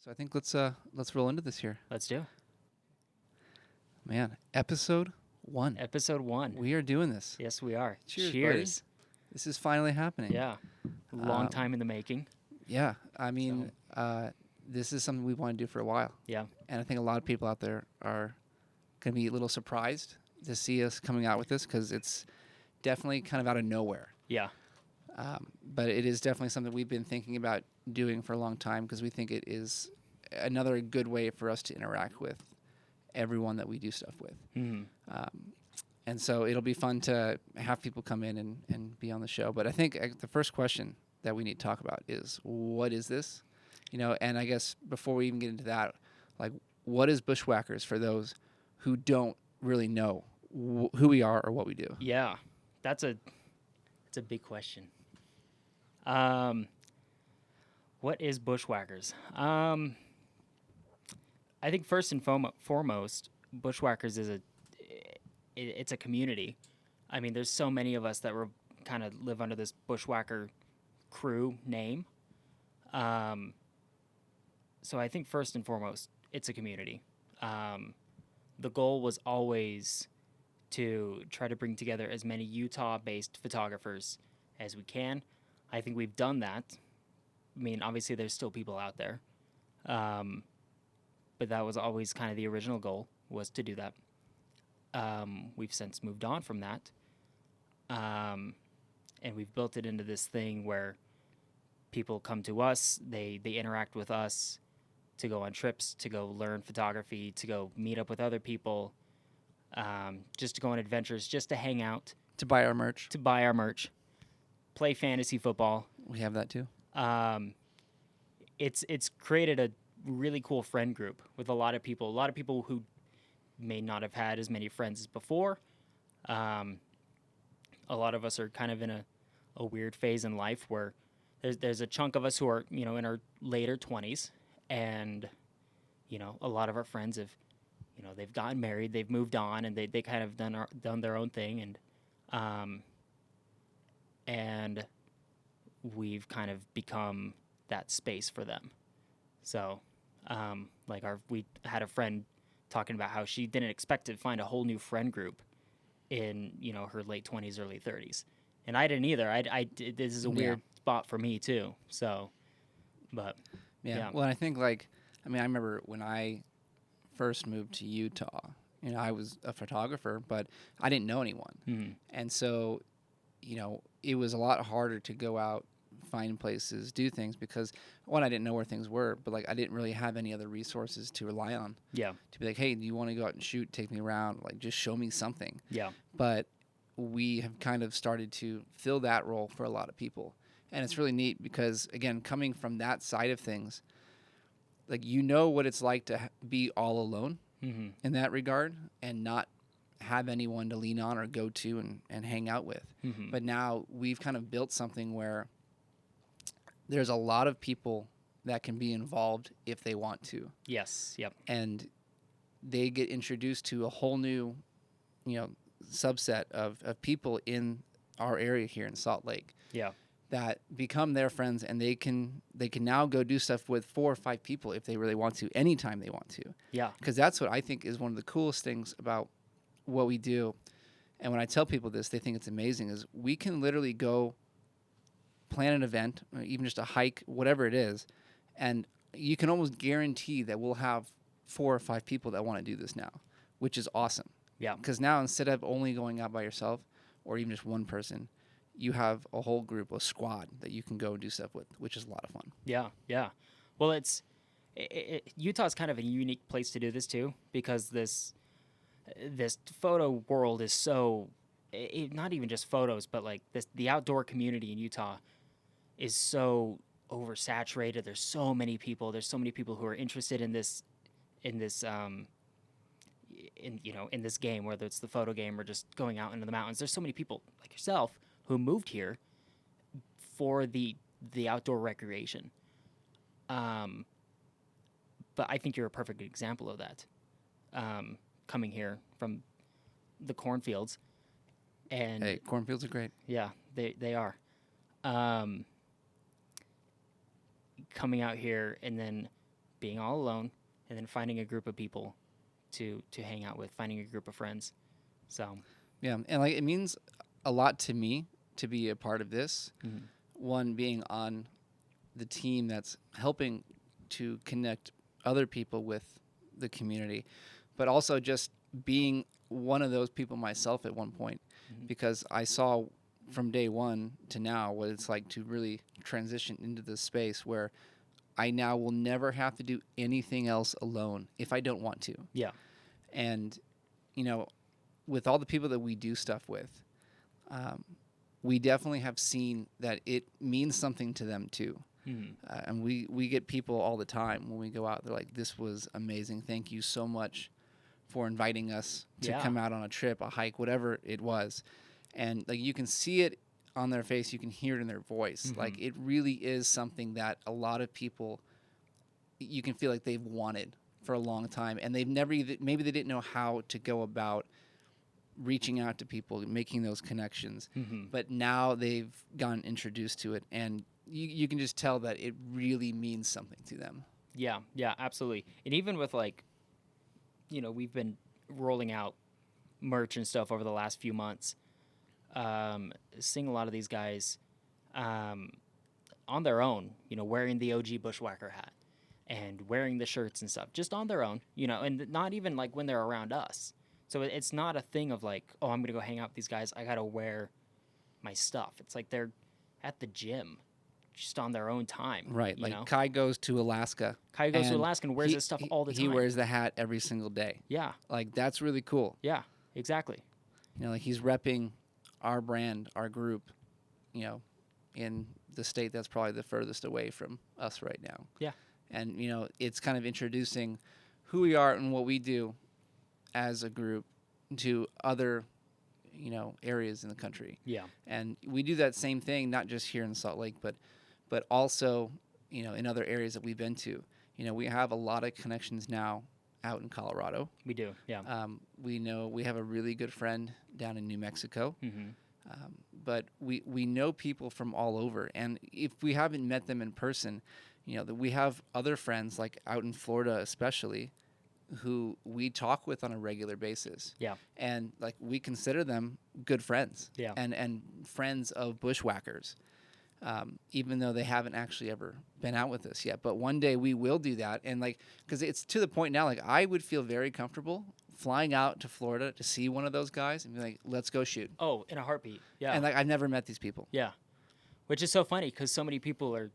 So I think let's roll into this here. Let's do it. Man, episode 1. Episode 1. We are doing this. Yes, we are. Cheers, buddy. This is finally happening. Yeah. Long time in the making. Yeah. I mean, this is something we want to do for a while. Yeah. And I think a lot of people out there are going to be a little surprised to see us coming out with this because it's definitely kind of out of nowhere. Yeah. But it is definitely something we've been thinking about doing for a long time because we think it is another good way for us to interact with everyone that we do stuff with. Mm-hmm. And so it'll be fun to have people come in and be on the show. But I think the first question that we need to talk about is, what is this? You know, and I guess before we even get into that, like, what is Bushwhackers for those who don't really know who we are or what we do? Yeah. That's a big question. What is Bushwhackers? I think first and foremost, Bushwhackers is it's a community. I mean, there's so many of us that were kind of live under this Bushwhacker crew name. So I think first and foremost, it's a community. The goal was always to try to bring together as many Utah-based photographers as we can. I think we've done that. I mean, obviously, there's still people out there. But that was always kind of the original goal, was to do that. We've since moved on from that. And we've built it into this thing where people come to us, they interact with us to go on trips, to go learn photography, to go meet up with other people, just to go on adventures, just to hang out. To buy our merch. Play fantasy football. We have that too. It's created a really cool friend group with a lot of people who may not have had as many friends as before. A lot of us are kind of in a weird phase in life where there's a chunk of us who are, in our later 20s, and, a lot of our friends have, they've gotten married, they've moved on, and they kind of done their own thing, and we've kind of become that space for them. So, we had a friend talking about how she didn't expect to find a whole new friend group in, her late 20s, early 30s. And I didn't either. This is a weird spot for me too. So, but yeah. Well, I think I remember when I first moved to Utah, I was a photographer, but I didn't know anyone. Mm-hmm. And so, it was a lot harder to go out, find places, do things because, one, I didn't know where things were, but I didn't really have any other resources to rely on. Yeah. To be like, hey, do you want to go out and shoot? Take me around. Just show me something. Yeah. But we have kind of started to fill that role for a lot of people. And it's really neat because, again, coming from that side of things, what it's like to be all alone mm-hmm. in that regard and not have anyone to lean on or go to and hang out with. Mm-hmm. But now we've kind of built something where there's a lot of people that can be involved if they want to. Yes. Yep. And they get introduced to a whole new, subset of people in our area here in Salt Lake. Yeah. That become their friends, and they can now go do stuff with 4 or 5 people if they really want to, anytime they want to. Yeah. Because that's what I think is one of the coolest things about what we do. And when I tell people this, they think it's amazing, is we can literally go plan an event, or even just a hike, whatever it is, and you can almost guarantee that we'll have 4 or 5 people that want to do this now, which is awesome. Yeah. Because now, instead of only going out by yourself or even just one person, you have a whole group, a squad that you can go and do stuff with, which is a lot of fun. Yeah, yeah. Well, Utah's kind of a unique place to do this too, because this photo world is so, not even just photos, but the outdoor community in Utah is so oversaturated. There's so many people. There's so many people who are interested in this game, whether it's the photo game or just going out into the mountains. There's so many people like yourself who moved here for the outdoor recreation. But I think you're a perfect example of that. Coming here from the cornfields, and hey, cornfields are great. Yeah, they are. Coming out here and then being all alone, and then finding a group of people to hang out with, finding a group of friends. So Yeah, and like it means a lot to me to be a part of this. One being on the team that's helping to connect other people with the community, but also just being one of those people myself at one point, because I saw from day one to now what it's like to really transition into this space where I now will never have to do anything else alone if I don't want to. yeah, And, you know, with all the people that we do stuff with, we definitely have seen that it means something to them too. And we get people all the time when we go out. They're like, "This was amazing. Thank you so much for inviting us to come out on a trip, a hike, whatever it was." And like you can see it on their face, you can hear it in their voice. Like it really is something that a lot of people, you can feel like they've wanted for a long time, and they've never even, maybe they didn't know how to go about reaching out to people, making those connections. But now they've gotten introduced to it, and you can just tell that it really means something to them. Yeah, absolutely. And even with like, you know, we've been rolling out merch and stuff over the last few months. Seeing a lot of these guys on their own, you know, wearing the OG Bushwhacker hat and wearing the shirts and stuff, just on their own, you know, and not even like when they're around us. So it's not a thing of like, oh, I'm going to go hang out with these guys. I got to wear my stuff. It's like they're at the gym just on their own time. Right. Like know? Kai goes to Alaska. Kai goes to Alaska and wears his stuff all the time. He wears the hat every single day. Yeah. Like that's really cool. Yeah, exactly. You know, like he's repping our brand, our group, you know, in the state that's probably the furthest away from us right now. Yeah. And, you know, it's kind of introducing who we are and what we do as a group to other, you know, areas in the country. Yeah. And we do that same thing, not just here in Salt Lake, but also, you know, in other areas that we've been to. You know, we have a lot of connections now out in Colorado. We do, yeah. We know we have a really good friend down in New Mexico. But we know people from all over. And if we haven't met them in person, you know, that we have other friends, like out in Florida especially, who we talk with on a regular basis. Yeah. And, like, we consider them good friends. Yeah. And friends of Bushwhackers. Even though they haven't actually ever been out with us yet. But one day we will do that. And like, because it's to the point now, like I would feel very comfortable flying out to Florida to see one of those guys and be like, let's go shoot. Oh, in a heartbeat. Yeah. And like, I've never met these people. Yeah. Which is so funny because so many people are,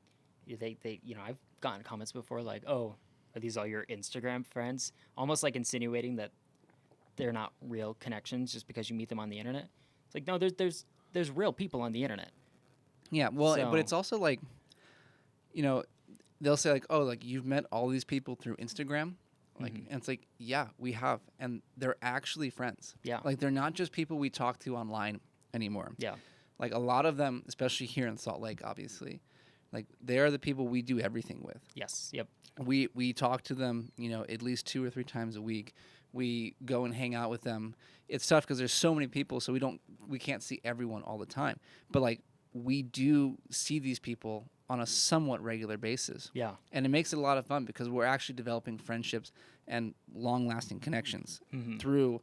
they, you know, I've gotten comments before like, oh, are these all your Instagram friends? Almost like insinuating that they're not real connections just because you meet them on the internet. It's like, no, there's real people on the internet. Yeah, well, but it's also like, you know, they'll say like, oh, like you've met all these people through Instagram, like, and it's like, yeah, we have, and they're actually friends. Yeah, like they're not just people we talk to online anymore. Yeah, like a lot of them, especially here in Salt Lake, obviously, like they are the people we do everything with. Yes. Yep. We talk to them, you know, at least 2 or 3 times a week. We go and hang out with them. It's tough because there's so many people, so we can't see everyone all the time. But like, we do see these people on a somewhat regular basis. Yeah. And it makes it a lot of fun because we're actually developing friendships and long-lasting connections through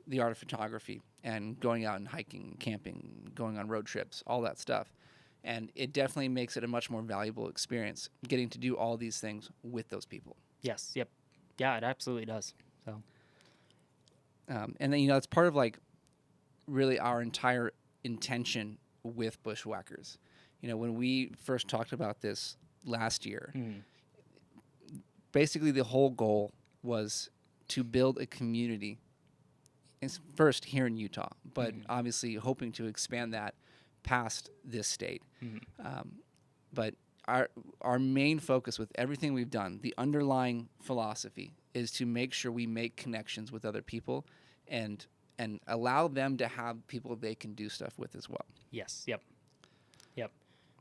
the art of photography and going out and hiking, camping, going on road trips, all that stuff. And it definitely makes it a much more valuable experience getting to do all these things with those people. Yes. Yep. Yeah, it absolutely does. So. And then, you know, it's part of like really our entire intention with Bushwhackers. You know, when we first talked about this last year, basically the whole goal was to build a community. It's first here in Utah, but obviously hoping to expand that past this state. But our main focus with everything we've done, the underlying philosophy, is to make sure we make connections with other people and allow them to have people they can do stuff with as well. Yes. Yep. Yep.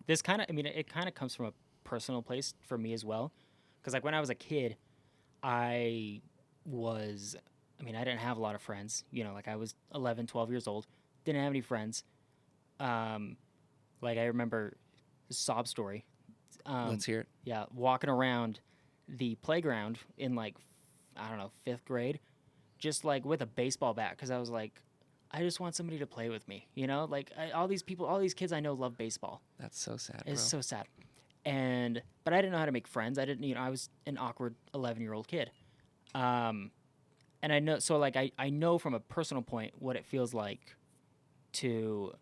This kind of, I mean, it kind of comes from a personal place for me as well. Because like when I was a kid, I didn't have a lot of friends. You know, like I was 11, 12 years old. Didn't have any friends. Like I remember a sob story. Let's hear it. Yeah. Walking around the playground in like, I don't know, 5th grade, just like with a baseball bat, because I was like, I just want somebody to play with me, you know? Like all these people, all these kids I know love baseball. That's so sad, bro. It's so sad. But I didn't know how to make friends. I didn't, I was an awkward 11-year-old kid. And I know, so like I know from a personal point what it feels like to,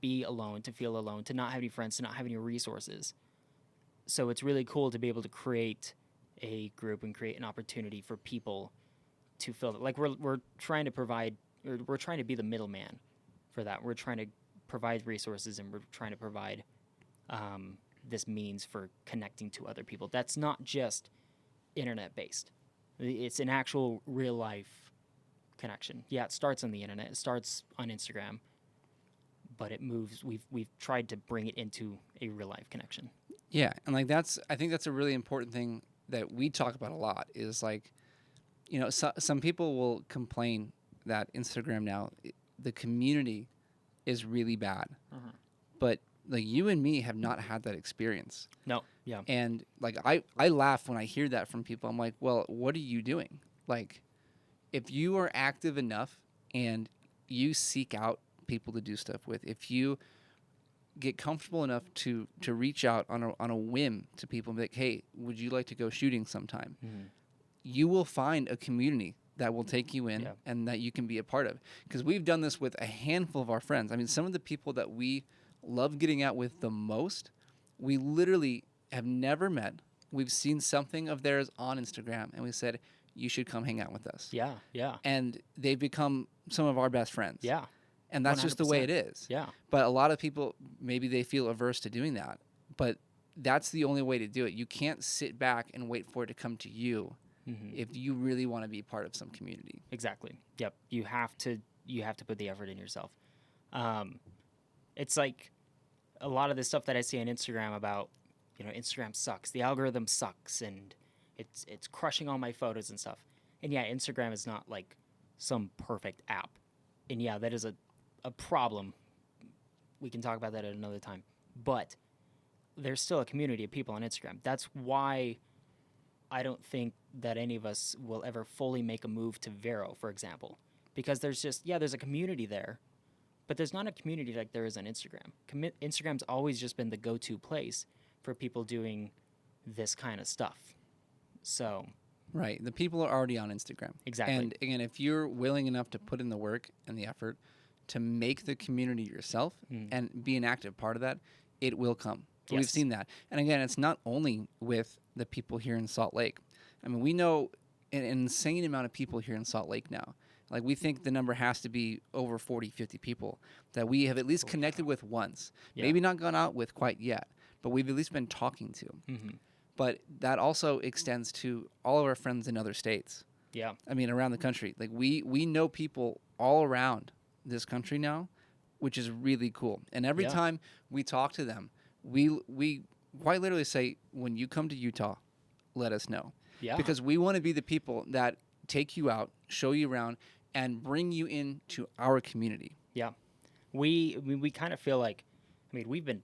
be alone, to feel alone, to not have any friends, to not have any resources. So it's really cool to be able to create a group and create an opportunity for people to fill it. Like we're trying to provide, or we're trying to be the middleman for that. We're trying to provide resources, and we're trying to provide this means for connecting to other people. That's not just internet based. It's an actual real life connection. Yeah, it starts on the internet. It starts on Instagram, but it moves. We've tried to bring it into a real life connection. Yeah, and like I think that's a really important thing that we talk about a lot is like, some people will complain that Instagram now, the community is really bad. But like you and me have not had that experience. No, yeah. And like I laugh when I hear that from people. I'm like, well, what are you doing? Like, if you are active enough and you seek out people to do stuff with, if you get comfortable enough to reach out on a whim to people and be like, hey, would you like to go shooting sometime? You will find a community that will take you in and that you can be a part of. Because we've done this with a handful of our friends. I mean, some of the people that we love getting out with the most, we literally have never met. We've seen something of theirs on Instagram, and we said, you should come hang out with us. Yeah, yeah. And they've become some of our best friends. Yeah. And that's 100%. Just the way it is. Yeah. But a lot of people, maybe they feel averse to doing that. But that's the only way to do it. You can't sit back and wait for it to come to you if you really want to be part of some community. Exactly. Yep. You have to put the effort in yourself. It's like a lot of the stuff that I see on Instagram about, Instagram sucks. The algorithm sucks, and it's crushing all my photos and stuff. And yeah, Instagram is not like some perfect app. And yeah, that is a problem. We can talk about that at another time. But there's still a community of people on Instagram. That's why I don't think that any of us will ever fully make a move to Vero, for example. Because there's a community there, but there's not a community like there is on Instagram. Instagram's always just been the go-to place for people doing this kind of stuff. So... Right. The people are already on Instagram. Exactly. And again, if you're willing enough to put in the work and the effort to make the community yourself and be an active part of that, it will come. Yes. We've seen that. And again, it's not only with the people here in Salt Lake. I mean, we know an insane amount of people here in Salt Lake now. Like, we think the number has to be over 40, 50 people that we have at least connected with once. Yeah. Maybe not gone out with quite yet, but we've at least been talking to. But that also extends to all of our friends in other states. Yeah. I mean, around the country. Like, we know people all around this country now, which is really cool. And every time we talk to them, we quite literally say, when you come to Utah, let us know. Yeah. Because we want to be the people that take you out, show you around, and bring you into our community. Yeah. We kind of feel like, we've been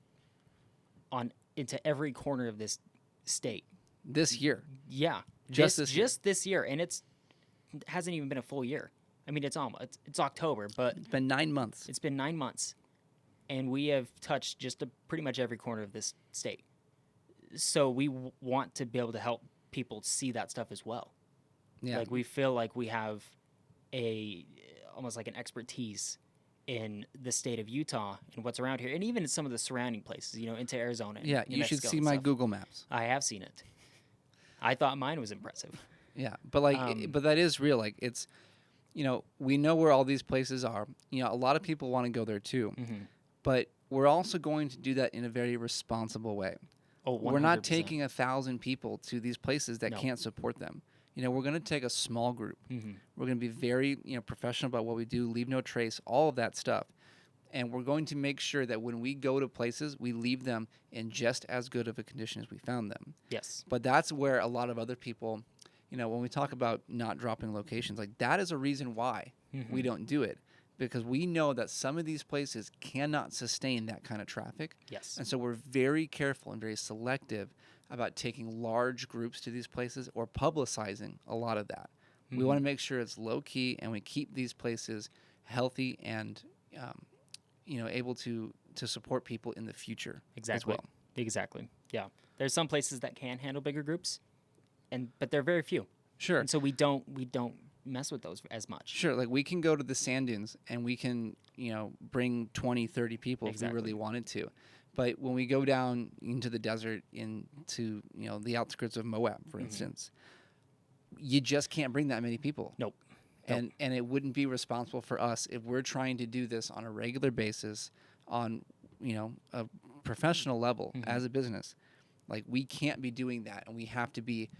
into every corner of this state this year. Yeah, just this year, and it hasn't even been a full year. It's October, but it's been 9 months. It's been 9 months, and we have touched just pretty much every corner of this state. So we want to be able to help people see that stuff as well. Yeah, like we feel like we have almost like an expertise in the state of Utah and what's around here, and even in some of the surrounding places, into Arizona. Yeah, you should see my Google Maps. I have seen it. I thought mine was impressive. Yeah, but but that is real. Like, it's, we know where all these places are. A lot of people want to go there too, but we're also going to do that in a very responsible way. Oh, 100%. We're not taking 1,000 people to these places that can't support them. We're going to take a small group. We're going to be very, professional about what we do, leave no trace, all of that stuff. And we're going to make sure that when we go to places, we leave them in just as good of a condition as we found them. Yes. But that's where a lot of other people, when we talk about not dropping locations, like, that is a reason why we don't do it. Because we know that some of these places cannot sustain that kind of traffic. Yes. And so we're very careful and very selective about taking large groups to these places or publicizing a lot of that. We want to make sure it's low key and we keep these places healthy and able to support people in the future Exactly. as well. Exactly. Yeah. There's some places that can handle bigger groups, but they're very few. Sure. And so we don't mess with those as much. Sure, like we can go to the sand dunes and we can, bring 20, 30 people if we Exactly. really wanted to. But when we go down into the desert, into, the outskirts of Moab, for instance, you just can't bring that many people. Nope. And it wouldn't be responsible for us if we're trying to do this on a regular basis on, a professional level as a business. Like we can't be doing that, and we have to be,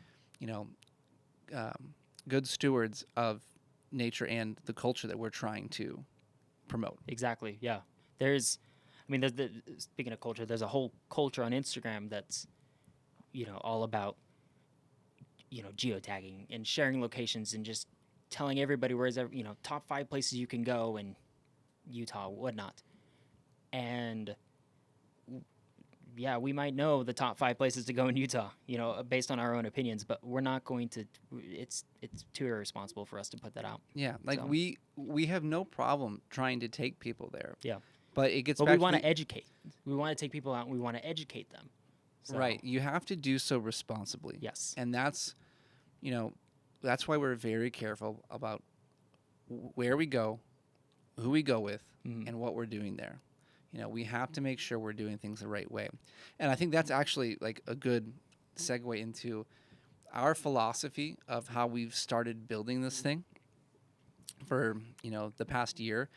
good stewards of nature and the culture that we're trying to promote. Exactly. Yeah. Speaking of culture, there's a whole culture on Instagram that's, all about, geotagging and sharing locations and just telling everybody where's top 5 places you can go in Utah, whatnot. And yeah, we might know the top 5 places to go in Utah, based on our own opinions, but we're not going to. It's too irresponsible for us to put that out. Yeah, like So. we have no problem trying to take people there. Yeah. But it gets But back we want to to educate. We want to take people out and we want to educate them. So, right. You have to do so responsibly. Yes. And that's, that's why we're very careful about where we go, who we go with, and what we're doing there. We have to make sure we're doing things the right way. And I think that's actually like a good segue into our philosophy of how we've started building this thing for, the past year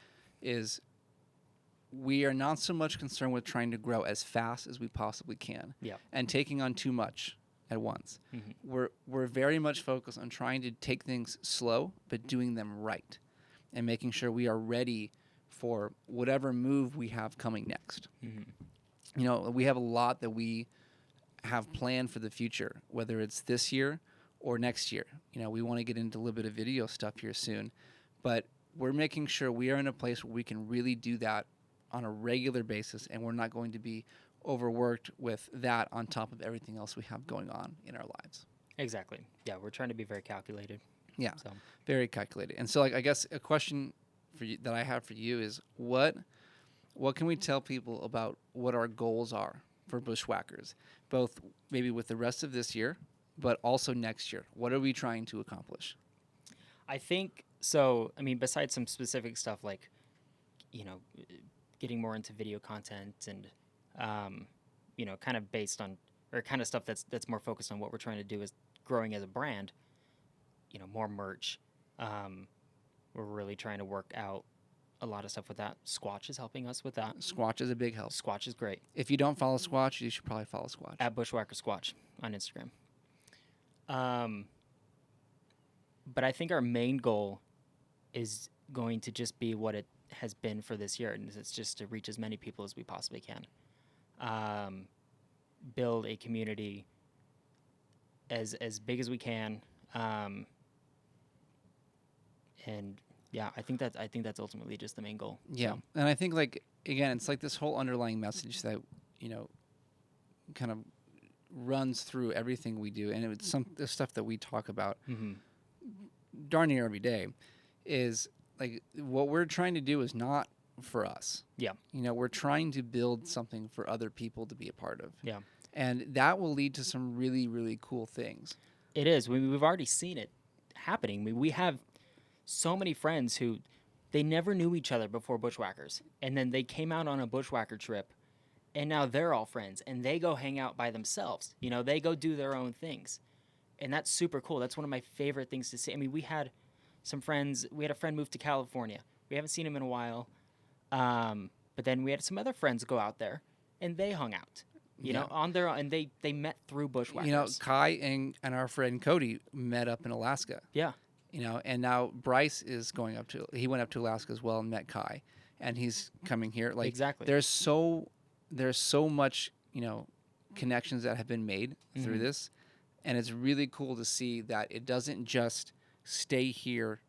is we are not so much concerned with trying to grow as fast as we possibly can and taking on too much at once. We're very much focused on trying to take things slow, but doing them right and making sure we are ready for whatever move we have coming next. We have a lot that we have planned for the future, whether it's this year or next year. We want to get into a little bit of video stuff here soon, but we're making sure we are in a place where we can really do that on a regular basis, and we're not going to be overworked with that on top of everything else we have going on in our lives. Exactly. Yeah, we're trying to be very calculated. Yeah, So. very calculated. And so, I guess a question for you that I have for you is what can we tell people about what our goals are for Bushwhackers, both maybe with the rest of this year, but also next year? What are we trying to accomplish? I think so. Besides some specific stuff like, getting more into video content and, kind of based on or kind of stuff that's more focused on what we're trying to do is growing as a brand. More merch. We're really trying to work out a lot of stuff with that. Squatch is helping us with that. Squatch is a big help. Squatch is great. If you don't follow Squatch, you should probably follow Squatch. At Bushwhacker Squatch on Instagram. But I think our main goal is going to just be what it has been for this year, and it's just to reach as many people as we possibly can. Build a community as big as we can. And yeah, I think that's ultimately just the main goal. Yeah. So. And I think again, it's like this whole underlying message that, kind of runs through everything we do. And it's the stuff that we talk about darn near every day is like what we're trying to do is not for us. Yeah. We're trying to build something for other people to be a part of. Yeah. And that will lead to some really, really cool things. It is. We've already seen it happening. We have so many friends who they never knew each other before Bushwhackers, and then they came out on a Bushwhacker trip, and now they're all friends, and they go hang out by themselves. They go do their own things, and that's super cool. That's one of my favorite things to see. We had some friends. We had a friend move to California. We haven't seen him in a while, but then we had some other friends go out there, and they hung out. On their own, and they met through Bushwhackers. Kai and our friend Cody met up in Alaska. Yeah. And now Bryce he went up to Alaska as well and met Kai, and he's coming here. Like Exactly. There's so much, connections that have been made through this, and it's really cool to see that it doesn't just stay here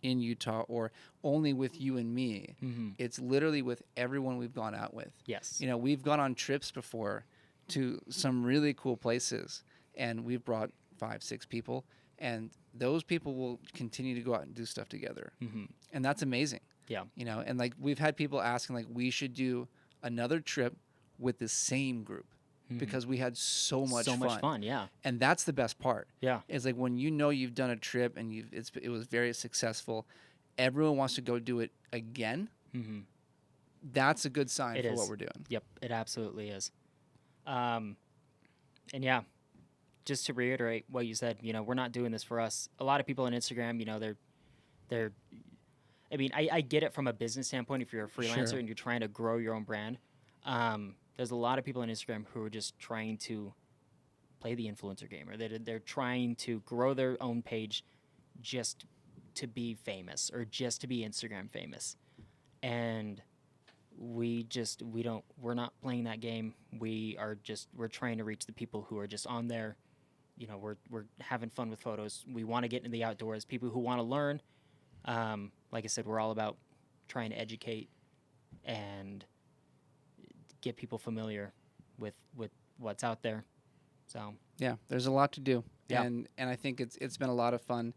in Utah or only with you and me. It's literally with everyone we've gone out with. Yes. We've gone on trips before, to some really cool places, and we've brought 5-6 people, and those people will continue to go out and do stuff together, and that's amazing. Yeah. You know, and like we've had people asking like we should do another trip with the same group because we had so much fun. Yeah. And that's the best part. Yeah. It's like when you know you've done a trip and it was very successful, everyone wants to go do it again. That's a good sign for what we're doing. Yep, it absolutely is. And yeah, just to reiterate what you said, you know, we're not doing this for us. A lot of people on Instagram, you know, they're I mean, I get it from a business standpoint. If you're a freelancer and you're trying to grow your own brand, there's a lot of people on Instagram who are just trying to play the influencer game, or they're trying to grow their own page just to be famous or just to be Instagram famous. And we're not playing that game. We're trying to reach the people who are just on there. You know, we're having fun with photos. We want to get into the outdoors. People who want to learn. Like I said, we're all about trying to educate and get people familiar with what's out there. So yeah, there's a lot to do. Yeah. And I think it's been a lot of fun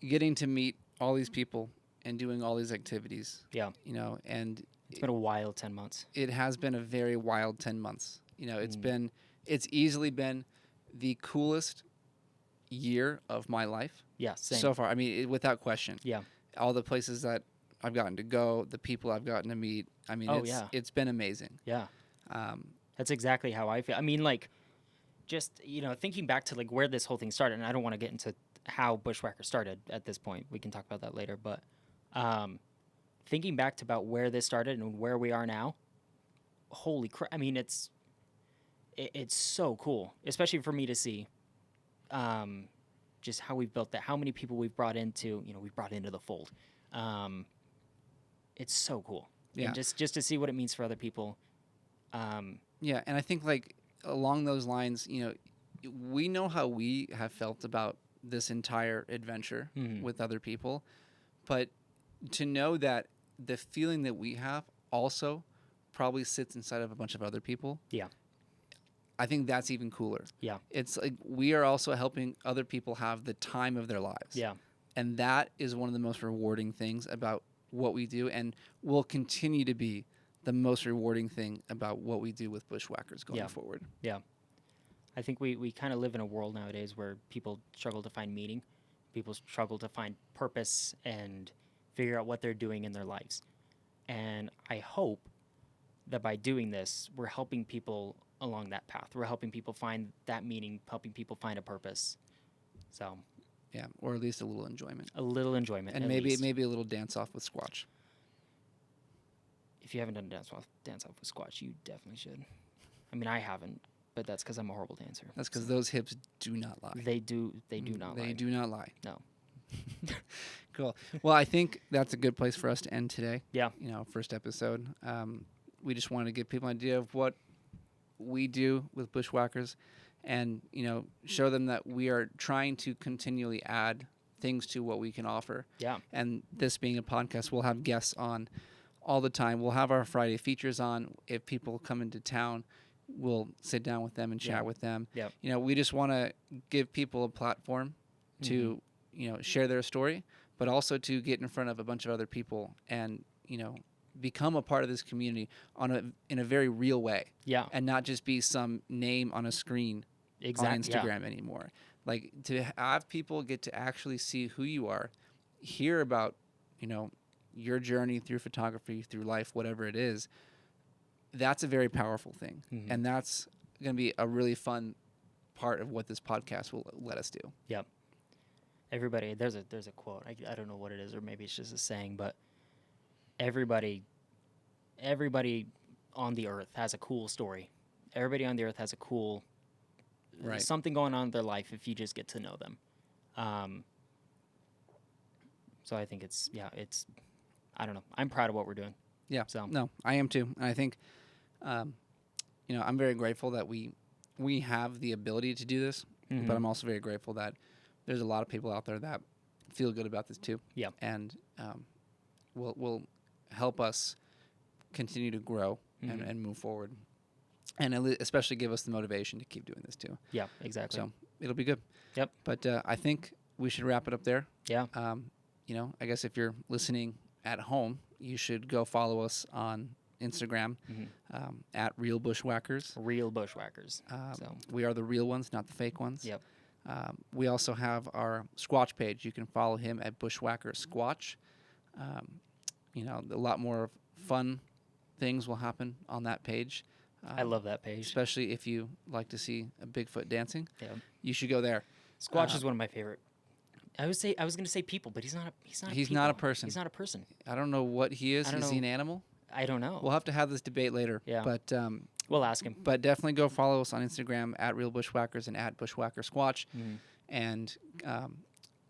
getting to meet all these people and doing all these activities. Yeah. You know, and it's been a wild 10 months. It has been a very wild 10 months. You know, it's easily been the coolest year of my life. Yeah, same. So far. I mean, without question. Yeah. All the places that I've gotten to go, the people I've gotten to meet. I mean, it's been amazing. Yeah. That's exactly how I feel. I mean, like, just, you know, thinking back to, like, where this whole thing started, and I don't want to get into how Bushwhackers started at this point. We can talk about that later. But thinking back to about where this started and where we are now, holy crap. I mean, it's so cool, especially for me to see just how we've built that, how many people we've brought into the fold. It's so cool. Yeah. And just to see what it means for other people. Yeah, and I think, like, along those lines, you know, we know how we have felt about this entire adventure with other people, but to know that the feeling that we have also probably sits inside of a bunch of other people. Yeah. I think that's even cooler. Yeah. It's like we are also helping other people have the time of their lives. Yeah. And that is one of the most rewarding things about what we do, and will continue to be the most rewarding thing about what we do with Bushwhackers going forward. Yeah. I think we kind of live in a world nowadays where people struggle to find meaning. People struggle to find purpose and figure out what they're doing in their lives. And I hope that by doing this, we're helping people along that path. We're helping people find that meaning, helping people find a purpose. So, yeah, or at least a little enjoyment. A little enjoyment, and maybe a little dance off with Squatch. If you haven't done dance off with Squatch, you definitely should. I mean, I haven't, but that's because I'm a horrible dancer. That's because those hips do not lie. They do not lie. They do not lie. No. Cool. Well, I think that's a good place for us to end today. Yeah. You know, first episode. We just wanted to give people an idea of what we do with Bushwhackers, and, you know, show them that we are trying to continually add things to what we can offer. Yeah. And this being a podcast, we'll have guests on all the time. We'll have our Friday features on. If people come into town, we'll sit down with them and chat with them. Yeah. You know, we just want to give people a platform to, you know, share their story, but also to get in front of a bunch of other people and, you know, become a part of this community in a very real way. Yeah. And not just be some name on a screen on Instagram anymore. Like, to have people get to actually see who you are, hear about, you know, your journey through photography, through life, whatever it is. That's a very powerful thing. And that's going to be a really fun part of what this podcast will let us do. Yep. Everybody, there's a quote. I don't know what it is, or maybe it's just a saying, but everybody on the earth has a cool story. Everybody on the earth has a cool something going on in their life if you just get to know them. So I think it's I don't know. I'm proud of what we're doing. Yeah. So no, I am too. And I think, you know, I'm very grateful that we have the ability to do this, but I'm also very grateful that there's a lot of people out there that feel good about this too. Yeah. And will help us continue to grow and move forward. and especially give us the motivation to keep doing this too. Yeah, exactly. So it'll be good. Yep. But I think we should wrap it up there. Yeah. I guess if you're listening at home, you should go follow us on Instagram at Real Bushwhackers. Real Bushwhackers. So We are the real ones, not the fake ones. Yep. We also have our Squatch page. You can follow him at Bushwhackers Squatch. A lot more fun things will happen on that page. I love that page. Especially if you like to see a Bigfoot dancing. Yeah. You should go there. Squatch is one of my favorite. I was going to say people, but he's not. He's not. He's people. not a person. He's not a person. I don't know what he is. Is he an animal? I don't know. We'll have to have this debate later. Yeah. But we'll ask him. But definitely go follow us on Instagram at Real Bushwhackers and at Bushwhacker Squatch. And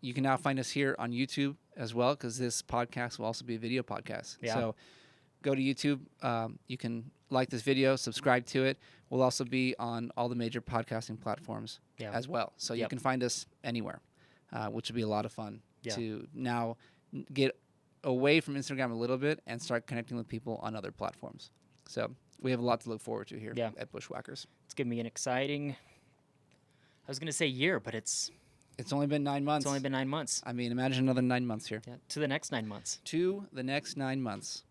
you can now find us here on YouTube as well, because this podcast will also be a video podcast. Yeah. So go to YouTube. You can like this video, subscribe to it. We'll also be on all the major podcasting platforms as well. So you can find us anywhere, which will be a lot of fun to now get away from Instagram a little bit and start connecting with people on other platforms. So we have a lot to look forward to here at Bushwhackers. It's going to be an exciting, I was going to say year, but it's only been 9 months. It's only been 9 months. I mean, imagine another 9 months here. Yeah, to the next 9 months. To the next 9 months.